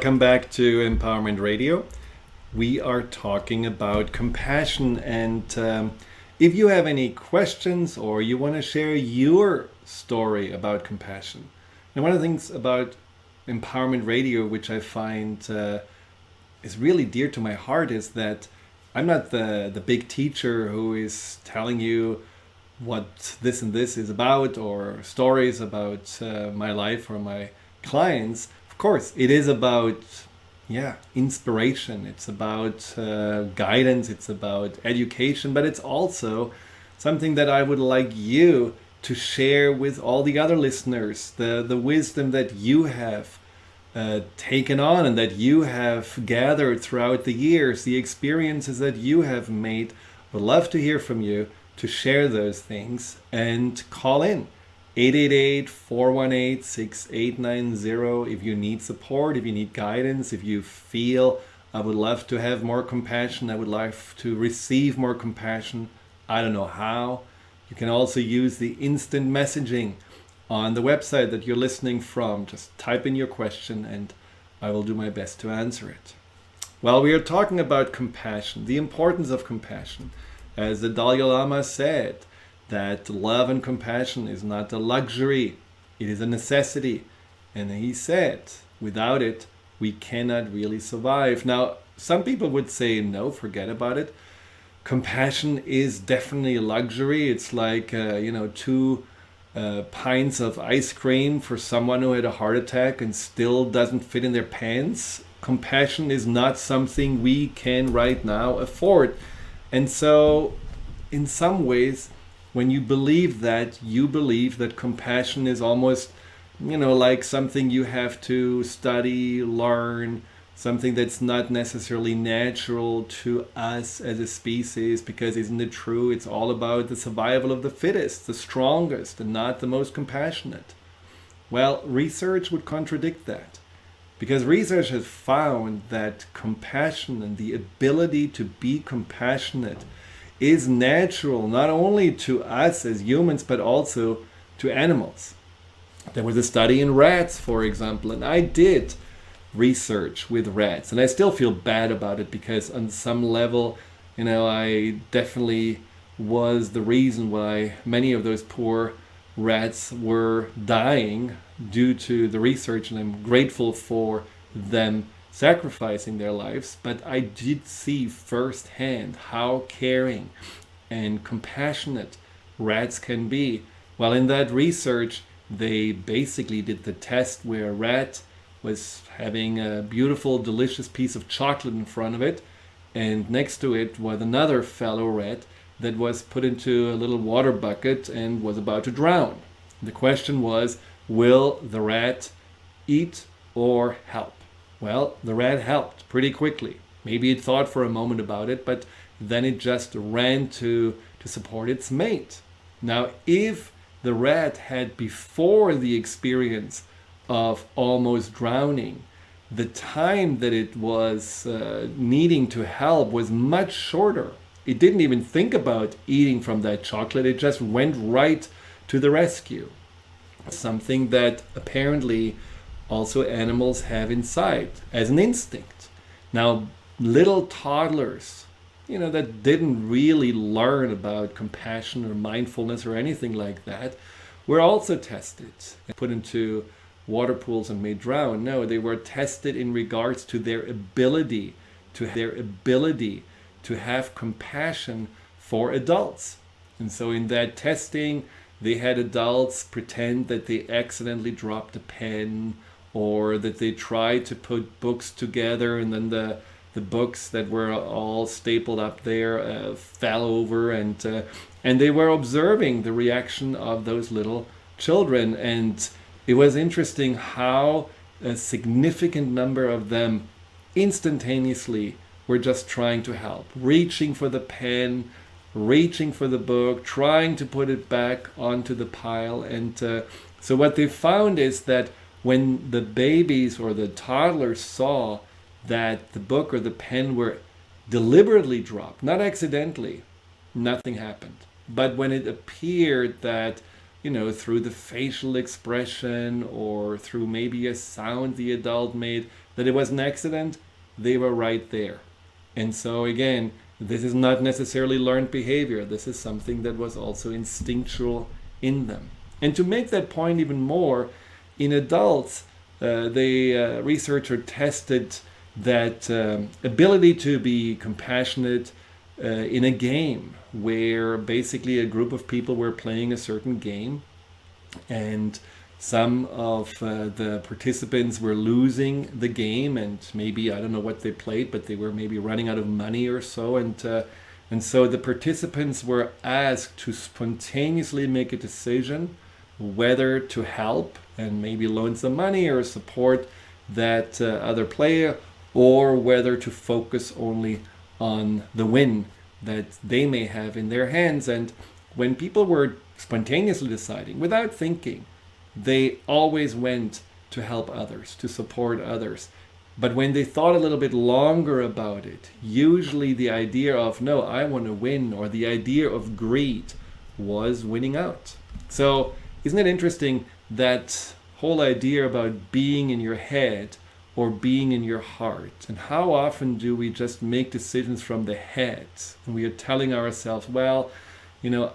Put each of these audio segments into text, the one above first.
Welcome back to Empowerment Radio. We are talking about compassion, and if you have any questions or you want to share your story about compassion, and one of the things about Empowerment Radio, which I find is really dear to my heart, is that I'm not the big teacher who is telling you what this and this is about, or stories about my life or my clients. Of course, it is about inspiration. It's about guidance. It's about education, but it's also something that I would like you to share with all the other listeners. The wisdom that you have taken on and that you have gathered throughout the years, the experiences that you have made. Would love to hear from you to share those things, and call in 888-418-6890 if you need support, if you need guidance, if you feel I would love to have more compassion, I would love to receive more compassion, I don't know how. You can also use the instant messaging on the website that you're listening from. Just type in your question and I will do my best to answer it. Well, we are talking about compassion, the importance of compassion. As the Dalai Lama said, that love and compassion is not a luxury, it is a necessity. And he said, without it, we cannot really survive. Now, some people would say, no, forget about it. Compassion is definitely a luxury. It's like, 2 pints of ice cream for someone who had a heart attack and still doesn't fit in their pants. Compassion is not something we can right now afford. And so, in some ways, when you believe that compassion is almost, like something you have to study, learn, something that's not necessarily natural to us as a species, because isn't it true? It's all about the survival of the fittest, the strongest, and not the most compassionate. Well, research would contradict that, because research has found that compassion and the ability to be compassionate is natural, not only to us as humans, but also to animals. There was a study in rats, for example, and I did research with rats, and I still feel bad about it, because on some level, I definitely was the reason why many of those poor rats were dying due to the research, and I'm grateful for them sacrificing their lives. But I did see firsthand how caring and compassionate rats can be. Well, in that research, they basically did the test where a rat was having a beautiful, delicious piece of chocolate in front of it, and next to it was another fellow rat that was put into a little water bucket and was about to drown. The question was, will the rat eat or help? Well, the rat helped pretty quickly. Maybe it thought for a moment about it, but then it just ran to support its mate. Now, if the rat had, before the experience of almost drowning, the time that it was needing to help was much shorter. It didn't even think about eating from that chocolate. It just went right to the rescue. Something that apparently also animals have inside as an instinct. Now, little toddlers, that didn't really learn about compassion or mindfulness or anything like that, were also tested and put into water pools and made drown. No, they were tested in regards to their ability to have compassion for adults. And so in that testing, they had adults pretend that they accidentally dropped a pen, or that they tried to put books together and then the books that were all stapled up there fell over, and they were observing the reaction of those little children. And it was interesting how a significant number of them instantaneously were just trying to help, reaching for the pen, reaching for the book, trying to put it back onto the pile. And so what they found is that when the babies or the toddlers saw that the book or the pen were deliberately dropped, not accidentally, nothing happened. But when it appeared that, through the facial expression or through maybe a sound the adult made, that it was an accident, they were right there. And so again, this is not necessarily learned behavior. This is something that was also instinctual in them. And to make that point even more, in adults, the researcher tested that ability to be compassionate in a game where basically a group of people were playing a certain game, and some of the participants were losing the game, and maybe, I don't know what they played, but they were maybe running out of money or so, and so the participants were asked to spontaneously make a decision whether to help and maybe loan some money or support that other player, or whether to focus only on the win that they may have in their hands. And when people were spontaneously deciding without thinking, they always went to help others, to support others. But when they thought a little bit longer about it, usually the idea of, no, I want to win, or the idea of greed was winning out. So isn't it interesting that whole idea about being in your head or being in your heart? And how often do we just make decisions from the head? And we are telling ourselves, well,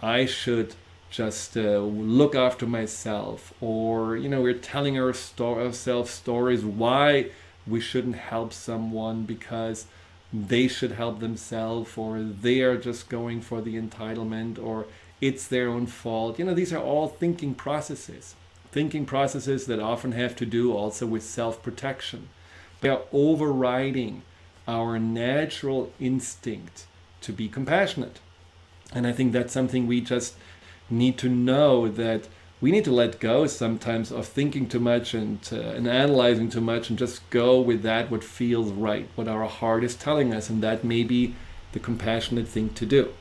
I should just look after myself, or we're telling ourselves stories why we shouldn't help someone because they should help themselves, or they are just going for the entitlement, or it's their own fault. These are all thinking processes that often have to do also with self-protection. They are overriding our natural instinct to be compassionate. And I think that's something we just need to know, that we need to let go sometimes of thinking too much and analyzing too much, and just go with that what feels right, what our heart is telling us, and that may be the compassionate thing to do.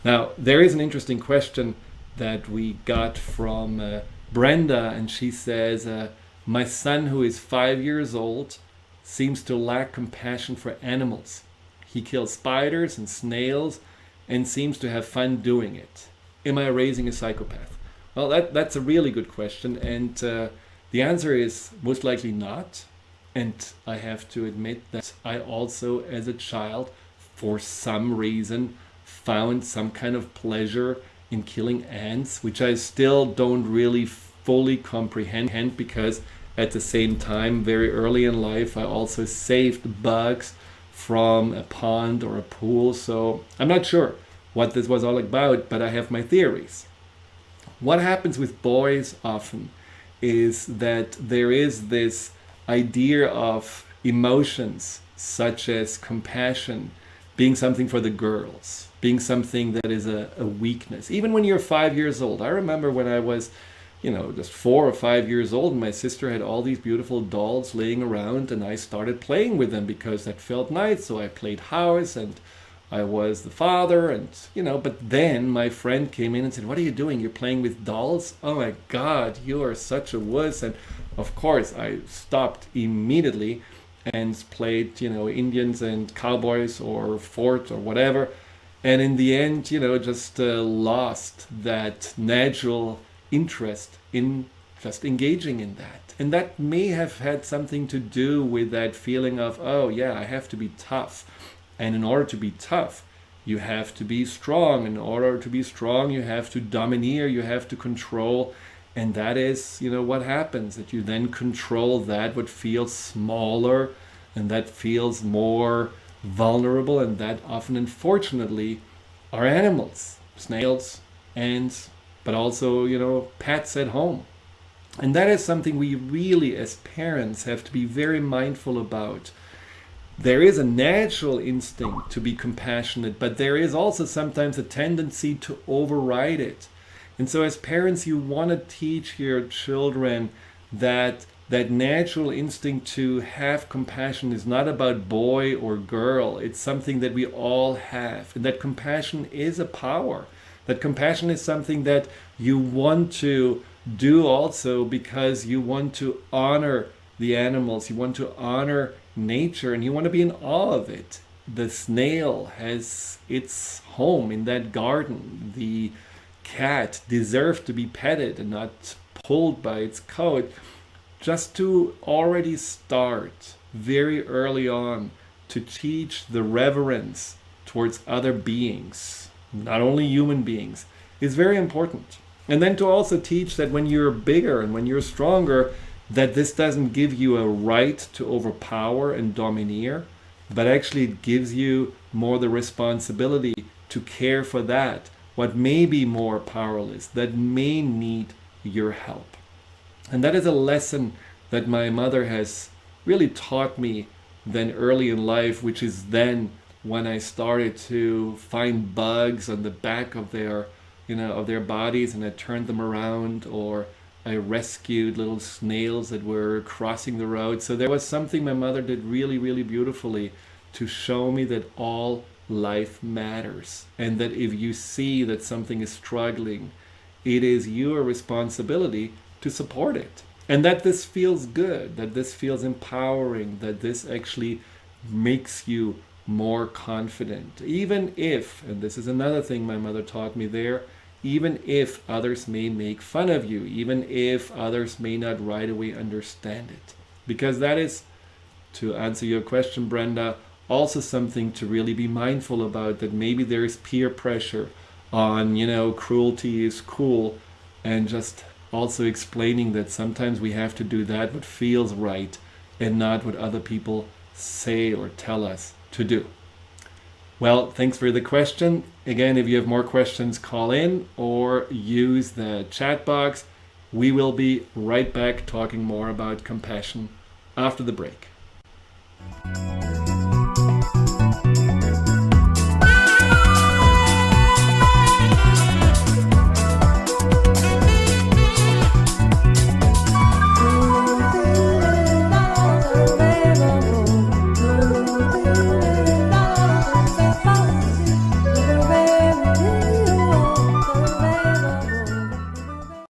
Now, there is an interesting question that we got from Brenda, and she says, my son, who is 5 years old, seems to lack compassion for animals. He kills spiders and snails and seems to have fun doing it. Am I raising a psychopath? Well, that's a really good question, and the answer is most likely not. And I have to admit that I also, as a child, for some reason, found some kind of pleasure in killing ants, which I still don't really fully comprehend, because at the same time, very early in life, I also saved bugs from a pond or a pool. So I'm not sure what this was all about, but I have my theories. What happens with boys often is that there is this idea of emotions such as compassion being something for the girls, being something that is a weakness. Even when you're 5 years old. I remember when I was, just 4 or 5 years old, and my sister had all these beautiful dolls laying around, and I started playing with them because that felt nice. So I played house, and I was the father, and but then my friend came in and said, what are you doing? You're playing with dolls? Oh my God, you are such a wuss. And of course I stopped immediately and played, Indians and cowboys or fort or whatever. And in the end, just lost that natural interest in just engaging in that. And that may have had something to do with that feeling of, oh yeah, I have to be tough. And in order to be tough, you have to be strong. In order to be strong, you have to domineer, you have to control. And that is, what happens, that you then control that what feels smaller and that feels more vulnerable. And that often, unfortunately, are animals, snails, ants, but also, pets at home. And that is something we really, as parents, have to be very mindful about. There is a natural instinct to be compassionate, but there is also sometimes a tendency to override it. And so as parents, you want to teach your children that natural instinct to have compassion is not about boy or girl. It's something that we all have. And that compassion is a power. That compassion is something that you want to do also because you want to honor the animals. You want to honor nature, and you want to be in awe of it. The snail has its home in that garden. The cat deserves to be petted and not pulled by its coat. Just to already start very early on to teach the reverence towards other beings, not only human beings, is very important. And then to also teach that when you're bigger and when you're stronger, that this doesn't give you a right to overpower and domineer, but actually it gives you more the responsibility to care for that, what may be more powerless, that may need your help. And that is a lesson that my mother has really taught me then early in life, which is then when I started to find bugs on the back of their, of their bodies, and I turned them around, or I rescued little snails that were crossing the road. So there was something my mother did really, really beautifully to show me that all life matters, and that if you see that something is struggling, it is your responsibility to support it. And that this feels good, that this feels empowering, that this actually makes you more confident. Even if, and this is another thing my mother taught me there, even if others may make fun of you, even if others may not right away understand it. Because that is, to answer your question, Brenda, also something to really be mindful about, that maybe there is peer pressure on, cruelty is cool, and just also explaining that sometimes we have to do that what feels right and not what other people say or tell us to do. Well, thanks for the question. Again, if you have more questions, call in or use the chat box. We will be right back talking more about compassion after the break.